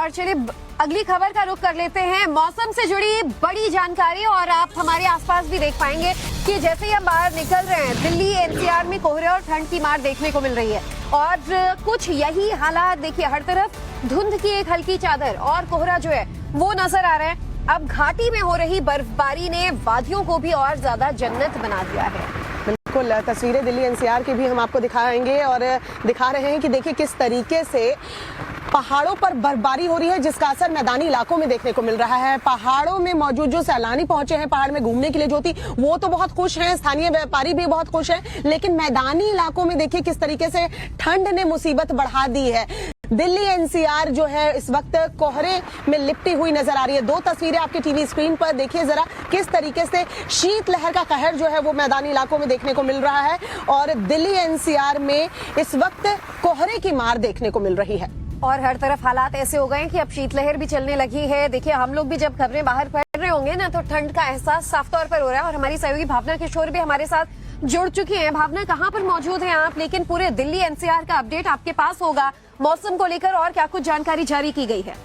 और चलिए अगली खबर का रुख कर लेते हैं। मौसम से जुड़ी बड़ी जानकारी और आप हमारे आसपास भी देख पाएंगे कि जैसे ही हम बाहर निकल रहे हैं, दिल्ली एनसीआर में कोहरे और ठंड की मार देखने को मिल रही है और कुछ यही हालात देखिए, हर तरफ धुंध की एक हल्की चादर और कोहरा जो है वो नजर आ रहा है। अब घाटी में हो रही बर्फबारी ने वादियों को भी और ज्यादा जन्नत बना दिया है। बिल्कुल, तस्वीरें दिल्ली एनसीआर की भी हम आपको दिखाएंगे और दिखा रहे हैं कि देखिए किस तरीके से पहाड़ों पर बर्फबारी हो रही है, जिसका असर मैदानी इलाकों में देखने को मिल रहा है। पहाड़ों में मौजूद जो सैलानी पहुंचे हैं पहाड़ में घूमने के लिए ज्योति, वो तो बहुत खुश हैं, स्थानीय व्यापारी भी बहुत खुश हैं, लेकिन मैदानी इलाकों में देखिए किस तरीके से ठंड ने मुसीबत बढ़ा दी है। दिल्ली एनसीआर जो है इस वक्त कोहरे में लिपटी हुई नजर आ रही है। दो तस्वीरें आपके टीवी स्क्रीन पर देखिए जरा, किस तरीके से शीतलहर का कहर जो है वो मैदानी इलाकों में देखने को मिल रहा है और दिल्ली एनसीआर में इस वक्त कोहरे की मार देखने को मिल रही है। और हर तरफ हालात ऐसे हो गए हैं कि अब शीतलहर भी चलने लगी है। देखिए हम लोग भी जब खबरें बाहर पढ़ रहे होंगे ना, तो ठंड का एहसास साफ तौर पर हो रहा है। और हमारी सहयोगी भावना किशोर भी हमारे साथ जुड़ चुकी हैं। भावना, कहाँ पर मौजूद हैं आप? लेकिन पूरे दिल्ली एनसीआर का अपडेट आपके पास होगा मौसम को लेकर, और क्या कुछ जानकारी जारी की गई है?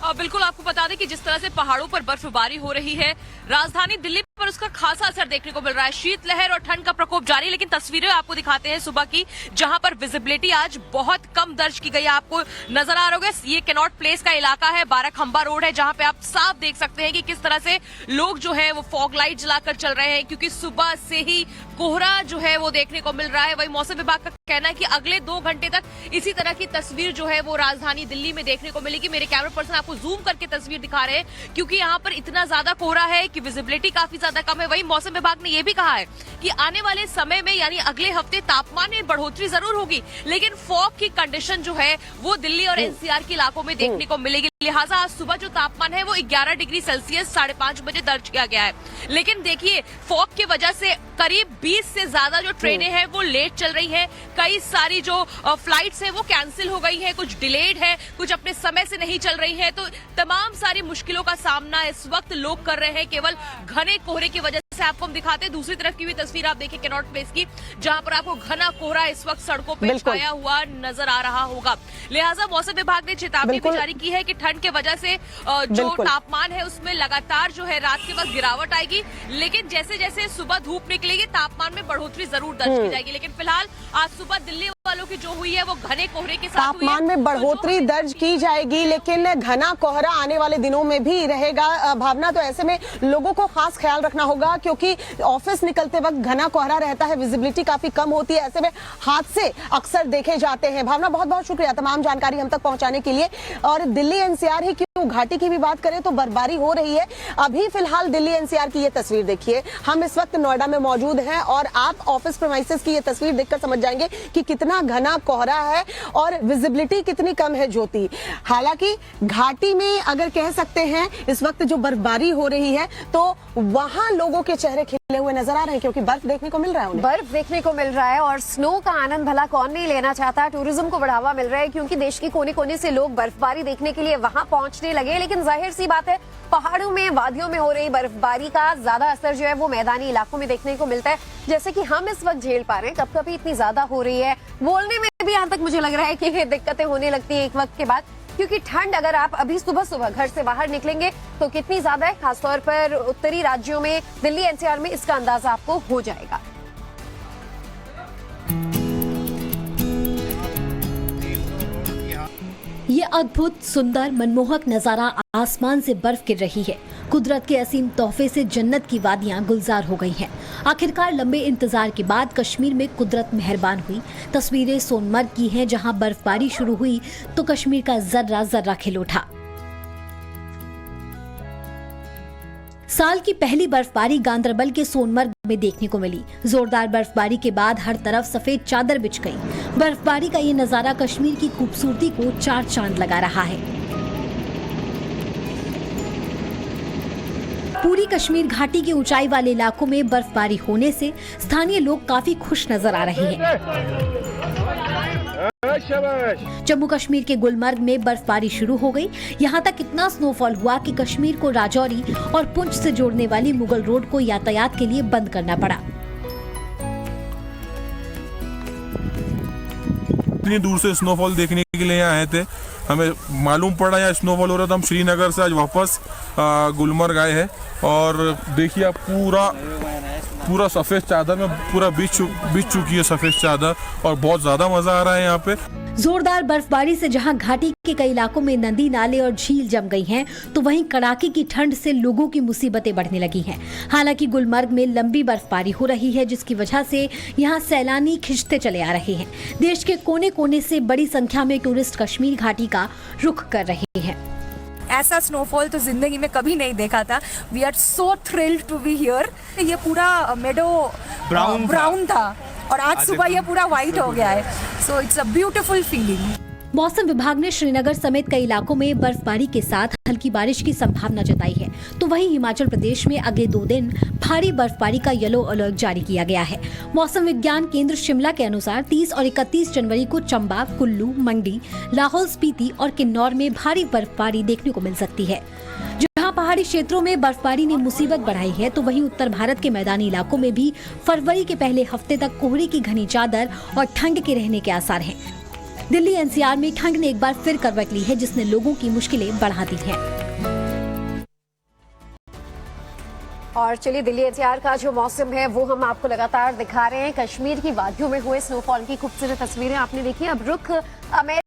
बिल्कुल, आपको बता दें कि जिस तरह से पहाड़ों पर बर्फबारी हो रही है, राजधानी दिल्ली पर उसका खासा असर देखने को मिल रहा है। शीतलहर और ठंड का प्रकोप जारी, लेकिन तस्वीरें आपको दिखाते हैं सुबह की, जहां पर विजिबिलिटी आज बहुत कम दर्ज की गई है। आपको नजर आ रहा होगा, ये कैनॉट प्लेस का इलाका है, 12 खंबा रोड है, जहां पे आप साफ देख सकते हैं कि किस तरह से लोग जो है वो फॉग लाइट जलाकर चल रहे हैं, क्योंकि सुबह से ही कोहरा जो है वो देखने को मिल रहा है। वही मौसम विभाग का कहना है कि अगले 2 घंटे तक इसी तरह की तस्वीर जो है वो राजधानी दिल्ली में देखने को मिलेगी। मेरे कैमरा पर्सन आपको जूम करके तस्वीर दिखा रहे हैं, क्योंकि यहाँ पर इतना ज्यादा कोहरा है कि विजिबिलिटी काफी ज्यादा कम है। वही मौसम विभाग ने यह भी कहा है कि आने वाले समय में यानी अगले हफ्ते तापमान में बढ़ोतरी जरूर होगी, लेकिन फॉग की कंडीशन जो है वो दिल्ली और एनसीआर के इलाकों में देखने को मिलेगी। लिहाजा आज सुबह जो तापमान है वो 11 डिग्री सेल्सियस 5:30 बजे दर्ज किया गया है। लेकिन देखिए, फॉग की वजह से करीब 20 से ज्यादा जो ट्रेनें हैं वो लेट चल रही है। कई सारी जो फ्लाइट्स हैं वो कैंसिल हो गई है, कुछ डिलेड है, कुछ अपने समय से नहीं चल रही है। तो तमाम सारी मुश्किलों का सामना इस वक्त लोग कर रहे हैं केवल घने कोहरे की वजह से। आपको हम दिखाते हैं दूसरी तरफ की भी तस्वीर, आप देखिए कैनॉट प्लेस की, जहां पर आपको घना कोहरा इस वक्त सड़कों पे छाया हुआ नजर आ रहा होगा। लिहाजा मौसम विभाग ने चेतावनी भी जारी की है कि ठंड के वजह से जो तापमान है उसमें लगातार जो है रात के वक्त गिरावट आएगी, लेकिन जैसे जैसे सुबह धूप निकलेगी तापमान में बढ़ोतरी जरूर दर्ज की जाएगी। लेकिन फिलहाल आज सुबह दिल्ली वालों की जो हुई है वो घने कोहरे के साथ तापमान में बढ़ोतरी दर्ज की जाएगी, लेकिन घना कोहरा आने वाले दिनों में भी रहेगा। भावना, तो ऐसे में लोगों को खास ख्याल रखना होगा, क्योंकि ऑफिस निकलते वक्त घना कोहरा रहता है, विजिबिलिटी काफी कम होती है, ऐसे में हादसे अक्सर देखे जाते हैं। भावना, बहुत बहुत शुक्रिया तमाम जानकारी हम तक पहुंचाने के लिए। और दिल्ली एनसीआर ही क्यों, घाटी की भी बात करें तो बर्फबारी हो रही है। अभी फिलहाल दिल्ली एनसीआर की ये तस्वीर देखिए, हम इस वक्त नोएडा में मौजूद हैं और आप ऑफिस प्रीमाइसेस की ये तस्वीर देखकर समझ जाएंगे कि कितना घना कोहरा है और विजिबिलिटी कितनी कम है ज्योति। हालांकि घाटी में अगर कह सकते हैं इस वक्त जो बर्फबारी हो रही है तो वहां लोगों के चेहरे खिले हुए नजर आ रहे हैं, क्योंकि बर्फ देखने को मिल रहा है उन्हें। बर्फ देखने को मिल रहा है और स्नो का आनंद भला कौन नहीं लेना चाहता। टूरिज्म को बढ़ावा मिल रहा है, क्योंकि देश के कोने कोने से लोग बर्फबारी देखने के लिए वहां पहुंचने लगे। लेकिन जाहिर सी बात है, पहाड़ों में, वादियों में हो रही बर्फबारी का ज्यादा असर जो है वो मैदानी इलाकों में देखने को मिलता है, जैसे कि हम इस वक्त झेल पा रहे हैं। कभी कभी इतनी ज्यादा हो रही है, बोलने में भी यहाँ तक मुझे लग रहा है कि दिक्कतें होने लगती है एक वक्त के बाद, क्योंकि ठंड अगर आप अभी सुबह सुबह घर से बाहर निकलेंगे तो कितनी ज्यादा है, खासतौर पर उत्तरी राज्यों में, दिल्ली एनसीआर में इसका अंदाजा आपको हो जाएगा। ये अद्भुत, सुंदर, मनमोहक नजारा आसमान से बर्फ गिर रही है। कुदरत के असीम तोहफे से जन्नत की वादियां गुलजार हो गई हैं। आखिरकार लंबे इंतजार के बाद कश्मीर में कुदरत मेहरबान हुई। तस्वीरें सोनमर्ग की हैं, जहां बर्फबारी शुरू हुई तो कश्मीर का जर्रा जर्रा खिल उठा। साल की पहली बर्फबारी गांदरबल के सोनमर्ग में देखने को मिली। जोरदार बर्फबारी के बाद हर तरफ सफेद चादर बिछ गई। बर्फबारी का ये नजारा कश्मीर की खूबसूरती को 4 चांद लगा रहा है। पूरी कश्मीर घाटी के ऊंचाई वाले इलाकों में बर्फबारी होने से स्थानीय लोग काफी खुश नजर आ रहे हैं। जम्मू कश्मीर के गुलमर्ग में बर्फबारी शुरू हो गई। यहाँ तक इतना स्नोफॉल हुआ कि कश्मीर को राजौरी और पुंछ से जोड़ने वाली मुगल रोड को यातायात के लिए बंद करना पड़ा। इतनी दूर से स्नोफॉल देखने के लिए यहाँ आए थे। हमें मालूम पड़ा यहाँ स्नोफॉल हो रहा था, हम श्रीनगर से आज वापस गुलमर्ग आए हैं। और देखिए आप पूरा सफ़ेद चादर में पूरा बिछ चुकी है सफ़ेद चादर, और बहुत ज़्यादा मज़ा आ रहा है यहाँ पे। जोरदार बर्फबारी से जहां घाटी के कई इलाकों में नदी नाले और झील जम गई हैं, तो वहीं कड़ाके की ठंड से लोगों की मुसीबतें बढ़ने लगी हैं। हालांकि गुलमर्ग में लंबी बर्फबारी हो रही है, जिसकी वजह से यहां सैलानी खिंचते चले आ रहे हैं। देश के कोने कोने से बड़ी संख्या में टूरिस्ट कश्मीर घाटी का रुख कर रहे हैं। ऐसा स्नोफॉल तो जिंदगी में कभी नहीं देखा था। We are so thrilled to be here. ये पूरा मेडो ब्राउन था और आज सुबह ये पूरा व्हाइट हो गया है। So it's a beautiful feeling. मौसम विभाग ने श्रीनगर समेत कई इलाकों में बर्फबारी के साथ हल्की बारिश की संभावना जताई है, तो वहीं हिमाचल प्रदेश में अगले 2 दिन भारी बर्फबारी का येलो अलर्ट जारी किया गया है। मौसम विज्ञान केंद्र शिमला के अनुसार 30 और 31 जनवरी को चंबा, कुल्लू, मंडी, लाहौल स्पीति और किन्नौर में भारी बर्फबारी देखने को मिल सकती है। जहां पहाड़ी क्षेत्रों में बर्फबारी ने मुसीबत बढ़ाई है, तो वहीं उत्तर भारत के मैदानी इलाकों में भी फरवरी के पहले हफ्ते तक कोहरे की घनी चादर और ठंड के रहने के आसार हैं। दिल्ली एनसीआर में ठंड ने एक बार फिर करवट ली है, जिसने लोगों की मुश्किलें बढ़ा दी हैं। और चलिए दिल्ली एनसीआर का जो मौसम है वो हम आपको लगातार दिखा रहे हैं। कश्मीर की वादियों में हुए स्नोफॉल की खूबसूरत तस्वीरें आपने देखी। अब रुख